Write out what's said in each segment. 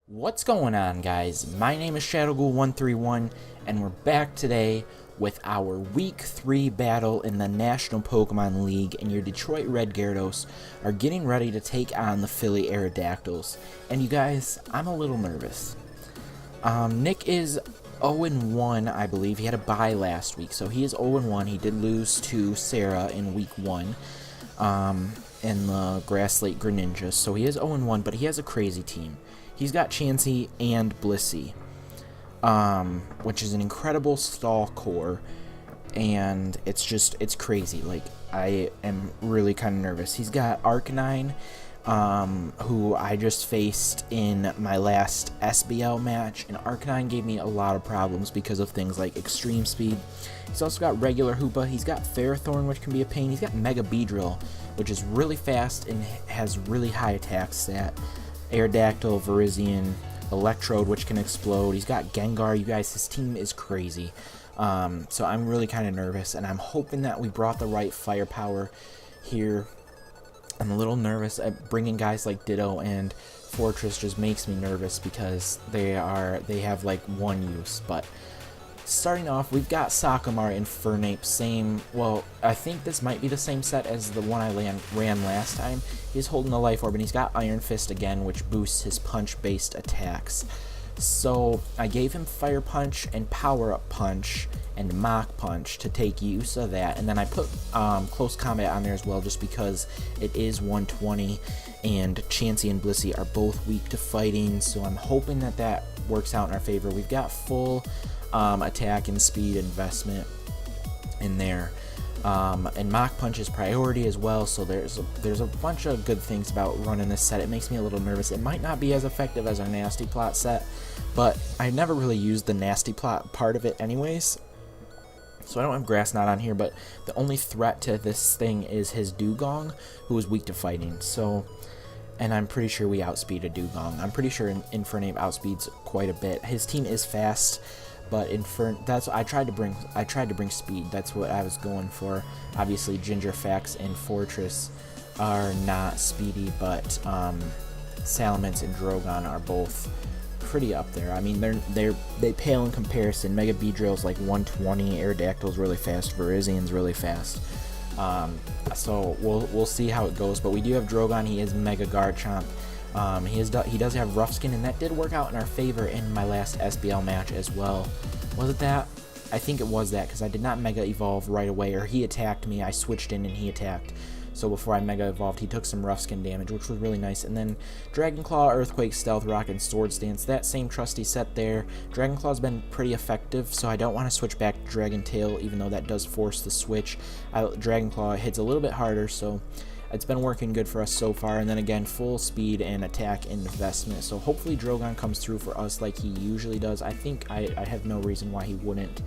What's going on, guys? My name is ShadowGhoul131 and we're back today with our week 3 battle in the National Pokemon League, and your Detroit Red Gyarados are getting ready to take on the Philly Aerodactyls. And you guys, I'm a little nervous. Nick is 0-1, I believe. He had a bye last week, so he is 0-1. He did lose to Sarah in week 1 in the Grass Lake Greninja, so he is 0-1, but he has a crazy team. He's got Chansey and Blissey, which is an incredible stall core, and it's crazy. Like, I am really kind of nervous. He's got Arcanine, who I just faced in my last SBL match, and Arcanine gave me a lot of problems because of things like extreme speed. He's also got regular Hoopa. He's got Ferrothorn, which can be a pain. He's got Mega Beedrill, which is really fast and has really high attack stat. Aerodactyl, Virizion, Electrode, which can explode. He's got Gengar. You guys, his team is crazy. So I'm really kind of nervous, and I'm hoping that we brought the right firepower here. I'm a little nervous at bringing guys like Ditto and Fortress. Just makes me nervous because they have like one use. But starting off, we've got Sakamar and Fernape, well, I think this might be the same set as the one I ran last time. He's holding the Life Orb, and he's got Iron Fist again, which boosts his punch-based attacks. So I gave him Fire Punch and Power Up Punch and Mach Punch to take use of that, and then I put Close Combat on there as well, just because it is 120, and Chansey and Blissey are both weak to fighting, so I'm hoping that that works out in our favor. We've got full attack and speed investment in there, and Mach Punch is priority as well, so there's a bunch of good things about running this set. It makes me a little nervous. It might not be as effective as our Nasty Plot set, but I never really used the Nasty Plot part of it anyways, so I don't have Grass Knot on here, but the only threat to this thing is his Dugong, who is weak to fighting. So, and I'm pretty sure we outspeed a Dugong. I'm pretty sure Infernape outspeeds quite a bit. His team is fast, but that's what I tried to bring speed. That's what I was going for. Obviously, Gingerfax and Fortress are not speedy, but Salamence and Drogon are both pretty up there. I mean, they pale in comparison. Mega Beedrill's like 120, Aerodactyl's really fast, Virizion's really fast. So we'll see how it goes. But we do have Drogon. He is Mega Garchomp. He does have Rough Skin, and that did work out in our favor in my last SBL match as well. Was it that? I think it was that, because I did not Mega Evolve right away, or he attacked me. I switched in and he attacked. So before I Mega Evolved, he took some Rough Skin damage, which was really nice. And then Dragon Claw, Earthquake, Stealth Rock, and Swords Dance. That same trusty set there. Dragon Claw's been pretty effective, so I don't want to switch back to Dragon Tail, even though that does force the switch. Dragon Claw hits a little bit harder, so it's been working good for us so far. And then again, full speed and attack investment. So hopefully Drogon comes through for us like he usually does. I think I have no reason why he wouldn't.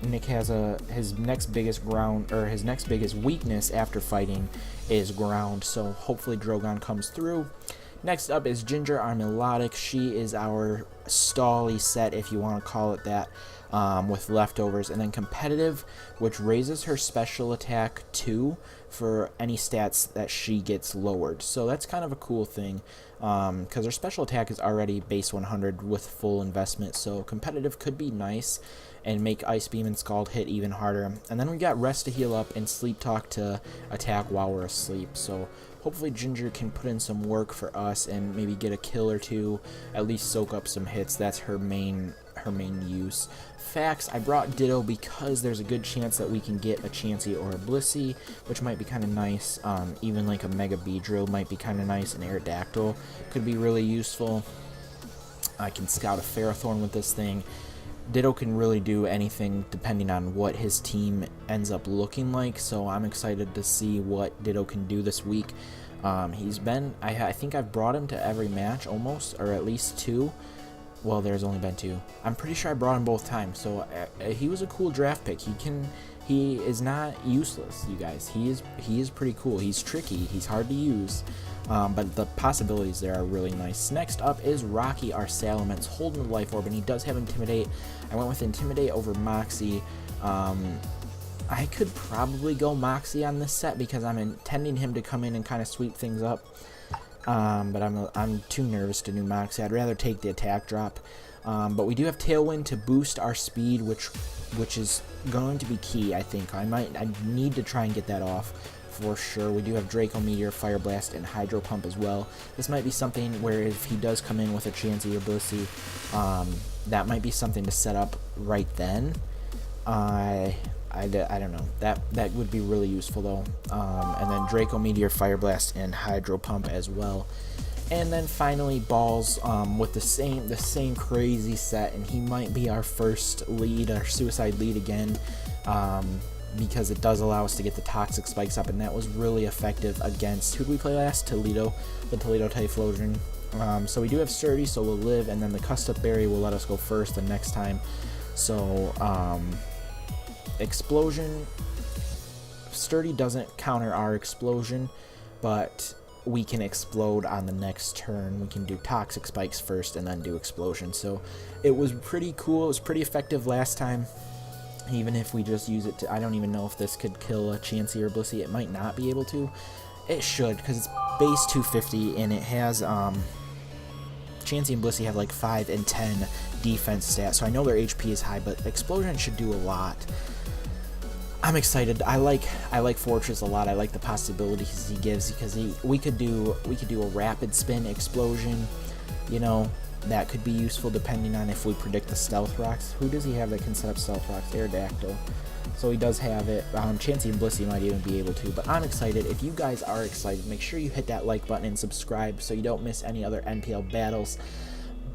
Nick has his next biggest weakness after fighting is ground, so hopefully Drogon comes through. Next up is Ginger, our Melodic. She is our stally set, if you want to call it that, with leftovers, and then competitive, which raises her special attack 2 for any stats that she gets lowered. So that's kind of a cool thing, because her special attack is already base 100 with full investment, so competitive could be nice and make Ice Beam and Scald hit even harder. And then we got Rest to heal up and Sleep Talk to attack while we're asleep. So hopefully Ginger can put in some work for us and maybe get a kill or two, at least soak up some hits. That's her main use. Fax, I brought Ditto because there's a good chance that we can get a Chansey or a Blissey, which might be kind of nice. Even like a Mega Beedrill might be kind of nice. An Aerodactyl could be really useful. I can scout a Ferrothorn with this thing. Ditto can really do anything depending on what his team ends up looking like, so I'm excited to see what Ditto can do this week. I think I've brought him to every match almost, or at least 2. Well, there's only been 2. I'm pretty sure I brought him both times, so he was a cool draft pick. He is not useless, you guys. He is pretty cool. He's tricky. He's hard to use, but the possibilities there are really nice. Next up is Rocky, our Salamence, holding the Life Orb, and he does have Intimidate. I went with Intimidate over Moxie. I could probably go Moxie on this set because I'm intending him to come in and kind of sweep things up. but I'm too nervous to do Moxie. I'd rather take the attack drop. But we do have Tailwind to boost our speed, which is going to be key, I think. I need to try and get that off for sure. We do have Draco Meteor, Fire Blast, and Hydro Pump as well. This might be something where if he does come in with a Chansey or Blissey, that might be something to set up right then. I don't know. That would be really useful though. And then Draco Meteor, Fire Blast, and Hydro Pump as well. And then finally Balls with the same crazy set, and he might be our first lead, our suicide lead again, because it does allow us to get the Toxic Spikes up, and that was really effective against, who did we play last? Toledo, the Toledo Typhlosion. So we do have Sturdy, so we'll live, and then the Custom Berry will let us go first the next time. So Explosion, Sturdy doesn't counter our Explosion, but we can explode on the next turn. We can do Toxic Spikes first and then do Explosion. So it was pretty cool. It was pretty effective last time. Even if we just use it to, I don't even know if this could kill a Chansey or Blissey. It might not be able to. It should, because it's base 250 and it has Chansey and Blissey have like 5 and 10 defense stats. So I know their HP is high, but Explosion should do a lot. I'm excited. I like Fortress a lot. I like the possibilities he gives, because we could do a rapid spin Explosion. You know, that could be useful depending on if we predict the Stealth Rocks. Who does he have that can set up Stealth Rocks? Aerodactyl. So he does have it. Chansey and Blissey might even be able to, but I'm excited. If you guys are excited, make sure you hit that like button and subscribe so you don't miss any other NPL battles.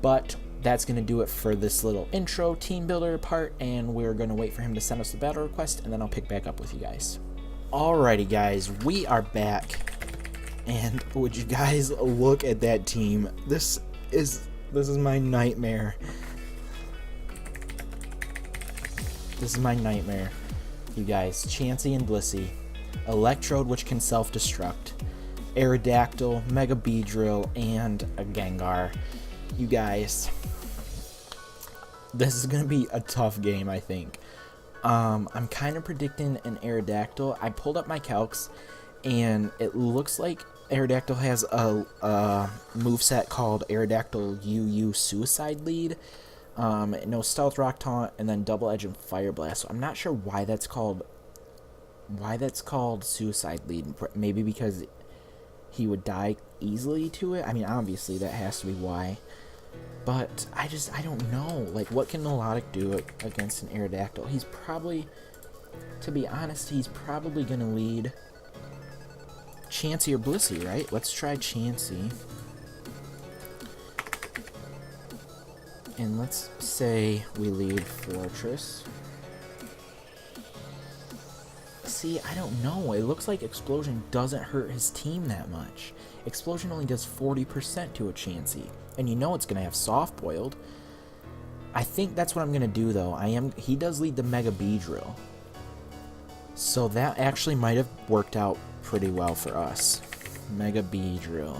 But that's going to do it for this little intro team builder part, and we're going to wait for him to send us the battle request, and then I'll pick back up with you guys. Alrighty guys, we are back, and would you guys look at that team? This is my nightmare. This is my nightmare, you guys. Chansey and Blissey, Electrode, which can self-destruct, Aerodactyl, Mega Beedrill, and a Gengar. You guys, this is going to be a tough game, I think. I'm kind of predicting an Aerodactyl. I pulled up my calcs, and it looks like Aerodactyl has a moveset called Aerodactyl UU Suicide Lead. No Stealth Rock Taunt, and then Double Edge and Fire Blast. So I'm not sure why that's called Suicide Lead. Maybe because he would die easily to it. I mean, obviously that has to be why. But I don't know. Like, what can Melodic do against an Aerodactyl? He's probably, to be honest, he's probably going to lead Chansey or Blissey, right? Let's try Chansey. And let's say we lead Fortress. See, I don't know. It looks like Explosion doesn't hurt his team that much. Explosion only does 40% to a Chansey. And you know it's going to have Soft Boiled. I think that's what I'm going to do, though. He does lead the Mega Beedrill. So that actually might have worked out pretty well for us. Mega Beedrill.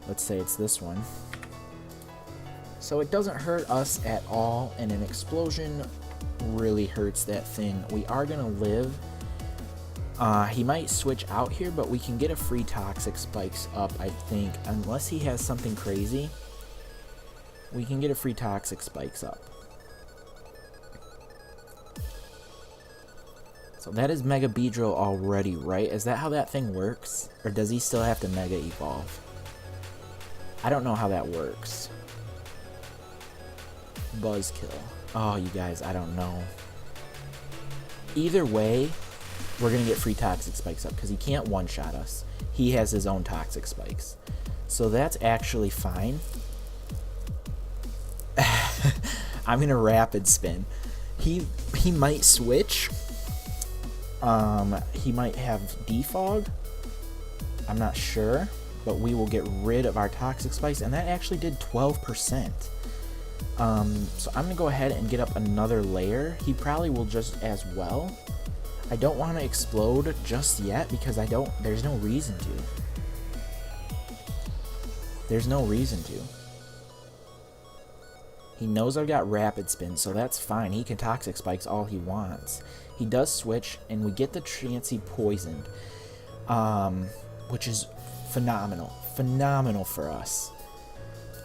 Let's say it's this one. So it doesn't hurt us at all, and an Explosion really hurts that thing. We are going to live. He might switch out here, but we can get a free Toxic Spikes up, I think. Unless he has something crazy, we can get a free Toxic Spikes up. So that is Mega Beedrill already, right? Is that how that thing works? Or does he still have to Mega Evolve? I don't know how that works. Buzzkill. Oh, you guys, I don't know. Either way, we're going to get free Toxic Spikes up because he can't one-shot us. He has his own Toxic Spikes. So that's actually fine. I'm going to Rapid Spin. He might switch. He might have Defog. I'm not sure. But we will get rid of our Toxic Spikes. And that actually did 12%. So I'm going to go ahead and get up another layer. He probably will just as well. I don't want to explode just yet because there's no reason to. There's no reason to. He knows I've got Rapid Spin, so that's fine. He can Toxic Spikes all he wants. He does switch, and we get the Chansey poisoned, which is phenomenal. phenomenal for us.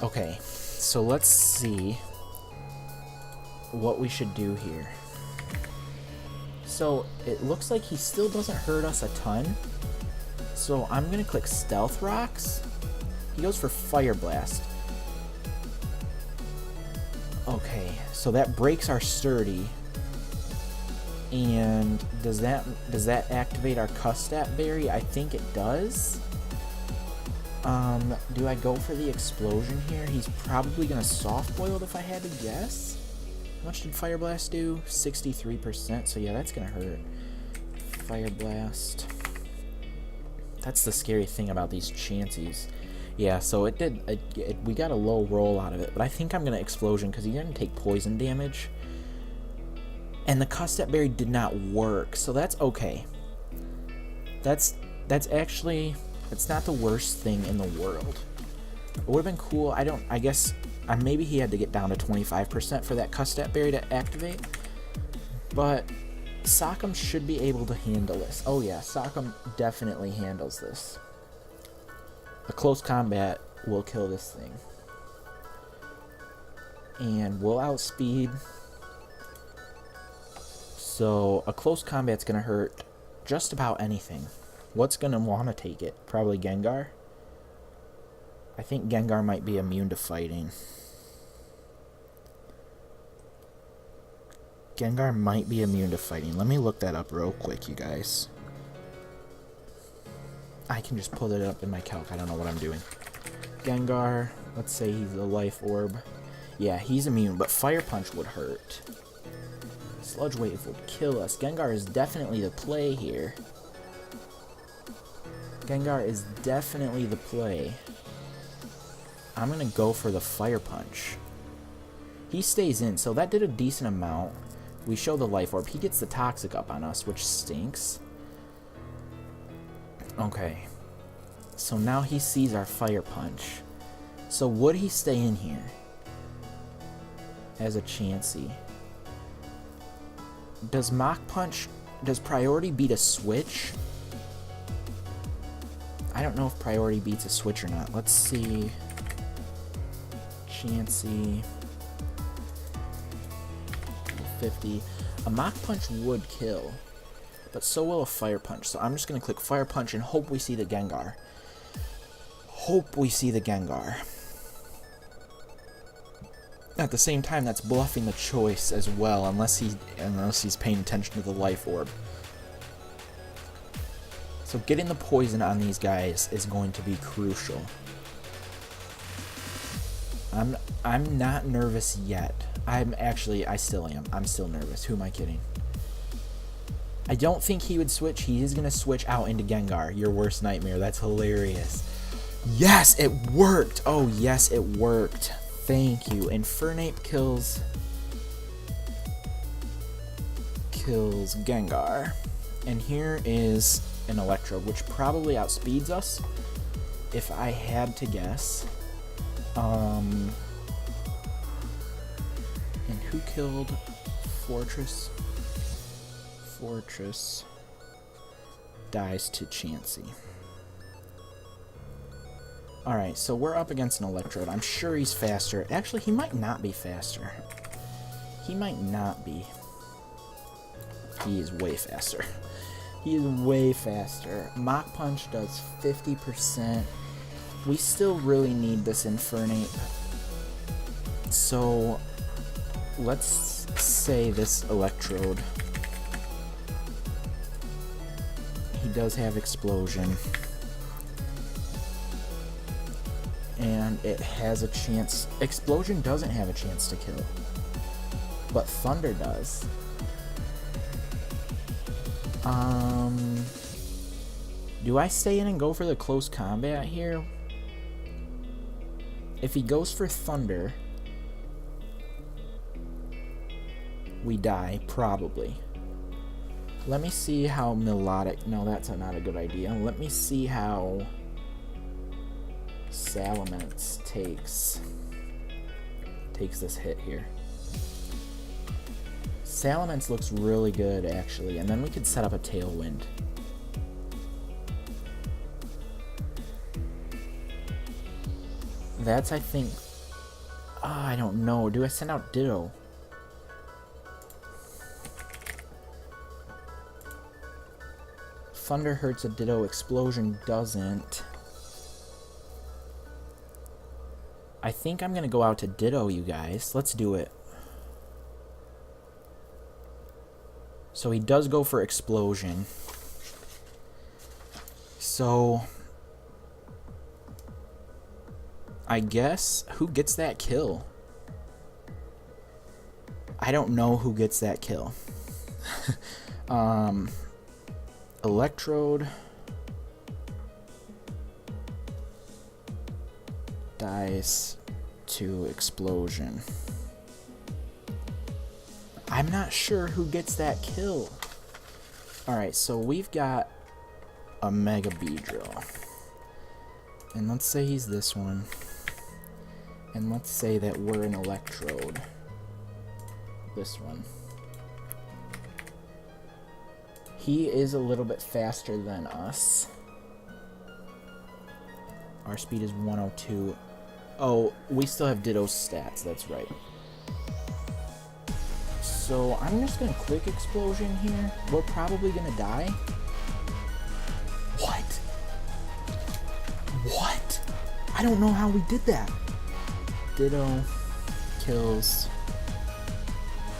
Okay, so let's see what we should do here. So it looks like he still doesn't hurt us a ton. So I'm going to click Stealth Rocks. He goes for Fire Blast. Okay, so that breaks our Sturdy. And does that activate our Custat Berry? I think it does. Do I go for the Explosion here? He's probably going to Soft Boiled if I had to guess. How much did Fire Blast do? 63%, so yeah, that's going to hurt. Fire Blast. That's the scary thing about these Chanseys. Yeah, so it did. We got a low roll out of it, but I think I'm going to Explosion because you're going to take poison damage. And the Custat Berry did not work, so that's okay. That's actually, it's not the worst thing in the world. It would have been cool. I guess maybe he had to get down to 25% for that Custat Berry to activate. But Sock'em should be able to handle this. Oh yeah, Sock'em definitely handles this. A close combat will kill this thing. And we'll outspeed. So a close combat's going to hurt just about anything. What's going to want to take it? Probably Gengar. I think Gengar might be immune to fighting. Gengar might be immune to fighting. Let me look that up real quick, you guys. I can just pull it up in my calc. I don't know what I'm doing. Gengar, let's say he's a Life Orb. Yeah, he's immune, but Fire Punch would hurt. Sludge Wave would kill us. Gengar is definitely the play here. Gengar is definitely the play. I'm going to go for the Fire Punch. He stays in, so that did a decent amount. We show the Life Orb. He gets the Toxic up on us, which stinks. Okay. So now he sees our Fire Punch. So would he stay in here as a Chansey? Does Mach Punch, does Priority beat a Switch? I don't know if Priority beats a Switch or not. Let's see. Chansey. 50. A Mach Punch would kill, but so will a Fire Punch. So I'm just going to click Fire Punch and hope we see the Gengar. Hope we see the Gengar. At the same time, that's bluffing the choice as well, unless he's paying attention to the Life Orb. So getting the poison on these guys is going to be crucial. I'm not nervous yet. I still am. I'm still nervous. Who am I kidding? I don't think he would switch. He is going to switch out into Gengar. Your worst nightmare. That's hilarious. Yes, it worked. Oh, yes, it worked. Thank you. Infernape kills Gengar. And here is an Electrode, which probably outspeeds us, if I had to guess. And who killed Fortress? Fortress dies to Chansey. Alright, so we're up against an Electrode. I'm sure he's faster. Actually, he might not be faster. He might not be. He is way faster. He is way faster. Mach Punch does 50%. We still really need this Infernape. So, let's say this Electrode. He does have Explosion. And it has a chance. Explosion doesn't have a chance to kill, but Thunder does. Do I stay in and go for the close combat here? If he goes for Thunder, we die, probably. Let me see how Melodic... No, that's not a good idea. Let me see how Salamence takes this hit here. Salamence looks really good, actually, and then we could set up a Tailwind. That's, I think... I don't know. Do I send out Ditto? Thunder hurts a Ditto. Explosion doesn't. I think I'm going to go out to Ditto, you guys. Let's do it. So he does go for Explosion. So... I guess, who gets that kill? I don't know who gets that kill. Electrode dies to Explosion. I'm not sure who gets that kill. Alright, so we've got a Mega Beedrill. And let's say he's this one. And let's say that we're an Electrode. This one. He is a little bit faster than us. Our speed is 102. Oh, we still have Ditto's stats, that's right. So I'm just gonna Quick Explosion here. We're probably gonna die. What? What? I don't know how we did that. Ditto kills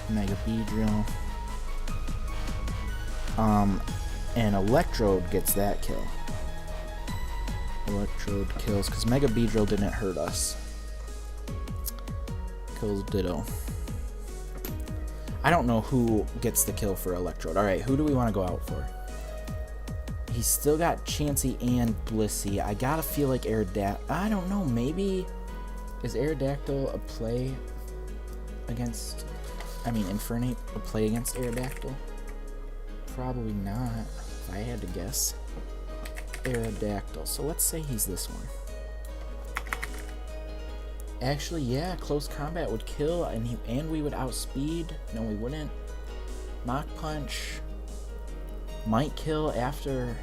Mega Beedrill. And Electrode gets that kill. Electrode kills, because Mega Beedrill didn't hurt us. Kills Ditto. I don't know who gets the kill for Electrode. Alright, who do we want to go out for? He's still got Chansey and Blissey. I gotta feel like Aerodactyl. I don't know, maybe... Is Aerodactyl a play against... I mean, Infernape a play against Aerodactyl? Probably not, if I had to guess. Aerodactyl. So let's say he's this one. Actually, yeah, close combat would kill, and we would outspeed. No, we wouldn't. Mach Punch might kill after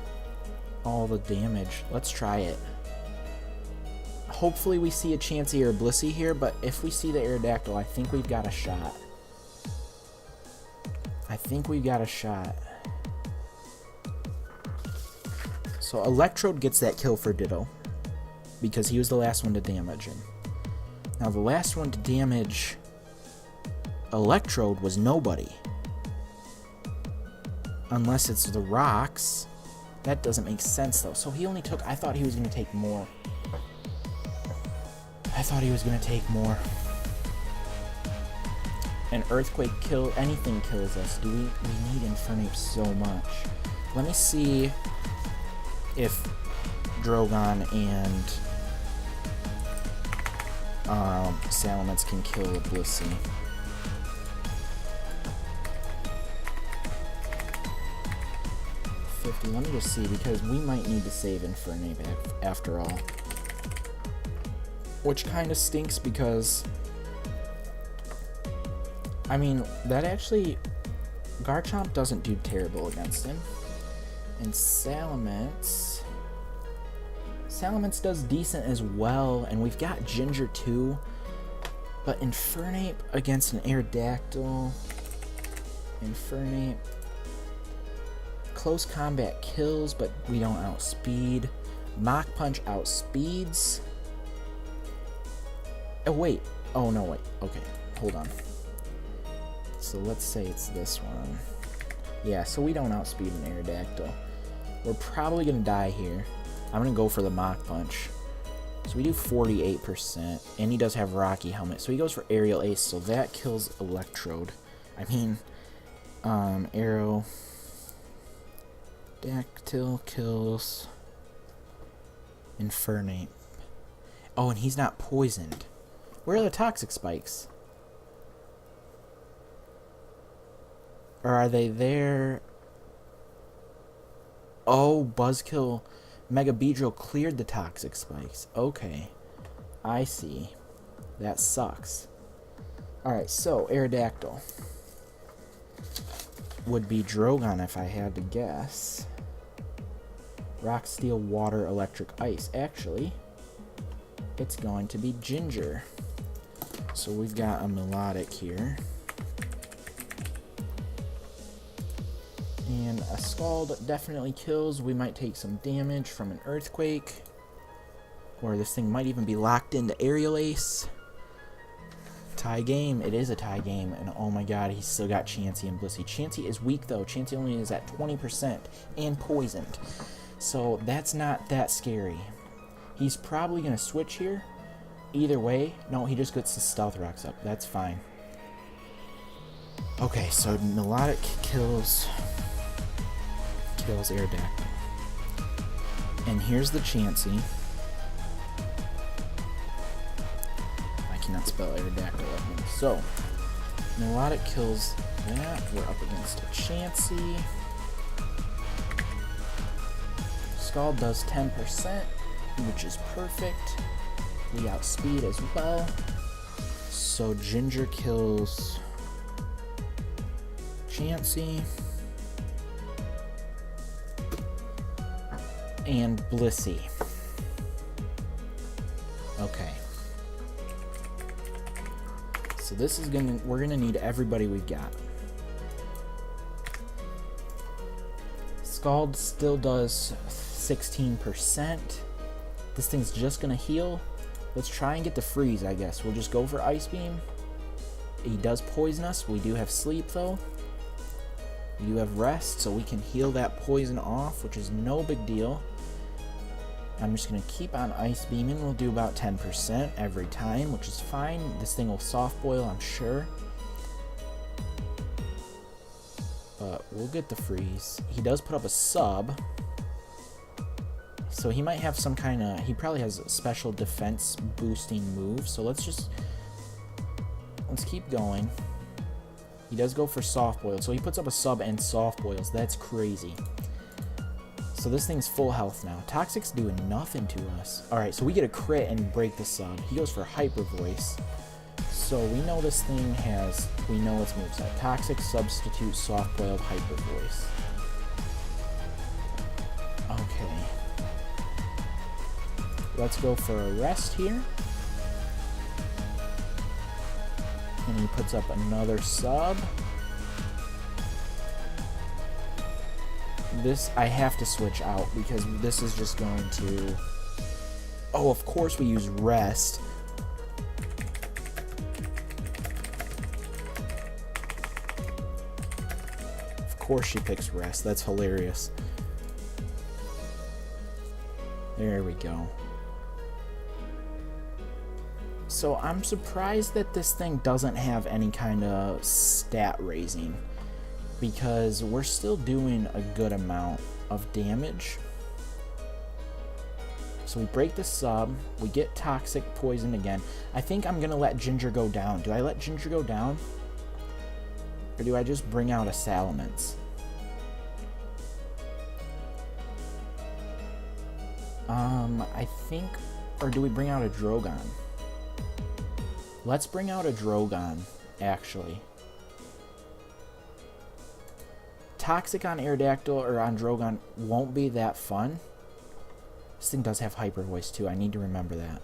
all the damage. Let's try it. Hopefully we see a Chansey or a Blissey here, but if we see the Aerodactyl, I think we've got a shot. I think we've got a shot. So Electrode gets that kill for Ditto, because he was the last one to damage him. Now the last one to damage Electrode was nobody. Unless it's the rocks. That doesn't make sense though. So he only took, I thought he was going to take more. An Earthquake kill, anything kills us. We need Infernape so much. Let me see if Drogon and Salamence can kill a Blissey. Let me just see, because we might need to save Infernape after all. Which kind of stinks, because... I mean, that actually... Garchomp doesn't do terrible against him. And Salamence... Salamence does decent as well, and we've got Ginger too. But Infernape against an Aerodactyl... Infernape... Close combat kills, but we don't outspeed. Mach Punch outspeeds. Oh, wait. Oh, no, wait. Okay, hold on. So let's say it's this one. Yeah, so we don't outspeed an Aerodactyl. We're probably going to die here. I'm going to go for the Mach Punch. So we do 48%, and he does have Rocky Helmet. So he goes for Aerial Ace, so that kills Electrode. I mean, Aerodactyl kills Infernape. Oh, and he's not poisoned. Where are the Toxic Spikes? Or are they there? Oh, Buzzkill. Mega Beedrill cleared the Toxic Spikes. Okay. I see. That sucks. Alright, so Aerodactyl would be Drogon if I had to guess. Rock, Steel, Water, Electric, Ice. Actually, it's going to be Ginger. So we've got a Melodic here. And a Scald definitely kills. We might take some damage from an Earthquake. Or this thing might even be locked into Aerial Ace. Tie game. It is a tie game. And oh my god, he's still got Chansey and Blissey. Chansey is weak though. Chansey only is at 20% and poisoned. So that's not that scary. He's probably going to switch here. Either way. No, he just gets the Stealth Rocks up. That's fine. Okay, so Melodic kills Aerodactyl. And here's the Chansey. I cannot spell Aerodactyl. So, Melodic kills that. We're up against a Chansey. Scald does 10%, which is perfect. We outspeed as well. So Ginger kills Chansey. And Blissey. Okay. So this is we're gonna need everybody we've got. Scald still does 16%. This thing's just gonna heal. Let's try and get the freeze, I guess. We'll just go for Ice Beam. He does poison us. We do have sleep though. We do have rest, so we can heal that poison off, which is no big deal. I'm just going to keep on Ice Beaming. We'll do about 10% every time, which is fine. This thing will soft boil, I'm sure. But we'll get the freeze. He does put up a sub. So he might have some kind of... He probably has a special defense boosting move. So let's keep going. He does go for soft boil. So he puts up a sub and soft boils. That's crazy. So this thing's full health now. Toxic's doing nothing to us. Alright, so we get a crit and break the sub. He goes for Hyper Voice. So we know this thing has... We know its moveset. Toxic, Substitute, Soft Boiled, Hyper Voice. Okay. Let's go for a rest here. And he puts up another sub. This, I have to switch out because this is just going to... Oh, of course we use rest. Of course she picks rest. That's hilarious. There we go. So I'm surprised that this thing doesn't have any kind of stat raising, because we're still doing a good amount of damage. So we break the sub, we get Toxic poisoned again. I think I'm gonna let Ginger go down. Do I let Ginger go down? Or do I just bring out a Salamence? I think, or do we bring out a Drogon? Let's bring out a Drogon, actually. Toxic on Aerodactyl or on Drogon won't be that fun. This thing does have Hyper Voice too. I need to remember that.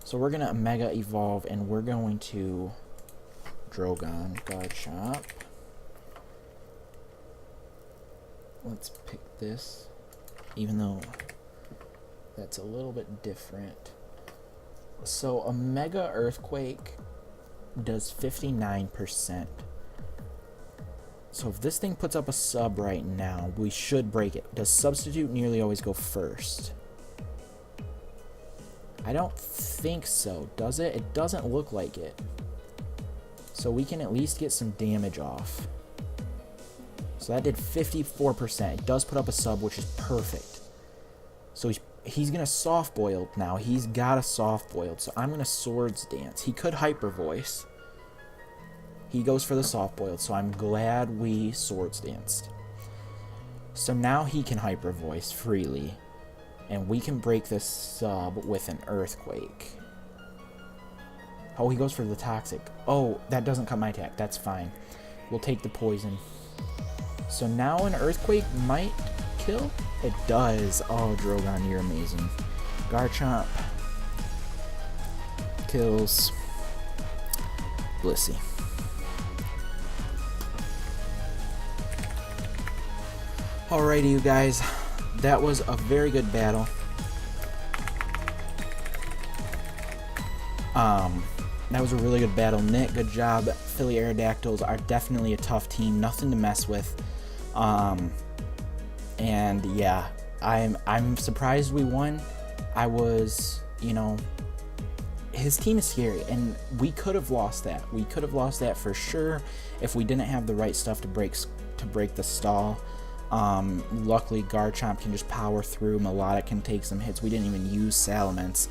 So we're going to Mega Evolve and we're going to Drogon Garchomp. Let's pick this, even though that's a little bit different. So a Mega Earthquake does 59%. So if this thing puts up a sub right now, we should break it. Does Substitute nearly always go first? I don't think so, does it? It doesn't look like it. So we can at least get some damage off. So that did 54%. It does put up a sub, which is perfect. So he's going to soft boil now. He's got a soft boiled. So I'm going to Swords Dance. He could Hyper Voice. He goes for the soft boiled. So I'm glad we Swords Danced. So now he can Hyper Voice freely. And we can break this sub with an Earthquake. Oh, he goes for the Toxic. Oh, that doesn't cut my attack. That's fine. We'll take the poison. So now an Earthquake might kill? It does. Oh, Drogon, you're amazing. Garchomp. kills. Blissey. Alrighty, you guys, that was a very good battle. That was a really good battle. Nick, good job. Philly Aerodactyls are definitely a tough team, nothing to mess with. And yeah, I'm surprised we won. I was, you know, his team is scary, and we could have lost that. We could have lost that for sure if we didn't have the right stuff to break the stall. Luckily, Garchomp can just power through. Melodic can take some hits. We didn't even use Salamence.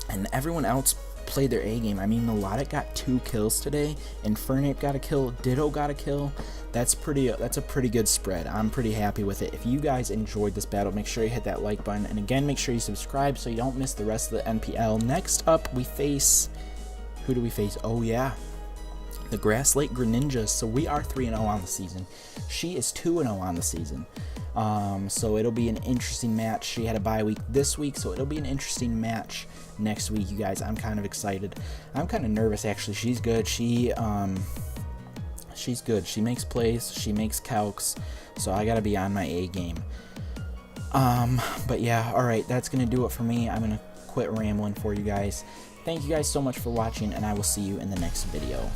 And everyone else played their A game. I mean, Melodic got 2 kills today. Infernape got a kill. Ditto got a kill. That's a pretty good spread. I'm pretty happy with it. If you guys enjoyed this battle, make sure you hit that like button. And again, make sure you subscribe so you don't miss the rest of the NPL. Next up, we face... Who do we face? Oh, yeah. The Grass Lake Greninjas. So we are 3-0 on the season. She is 2-0 on the season. So it'll be an interesting match. She had a bye week this week, so it'll be an interesting match next week, you guys. I'm kind of excited. I'm kind of nervous, actually. She's good. She's good. She makes plays. She makes calcs. So I gotta be on my A game. But yeah, alright, that's gonna do it for me. I'm gonna quit rambling for you guys. Thank you guys so much for watching, and I will see you in the next video.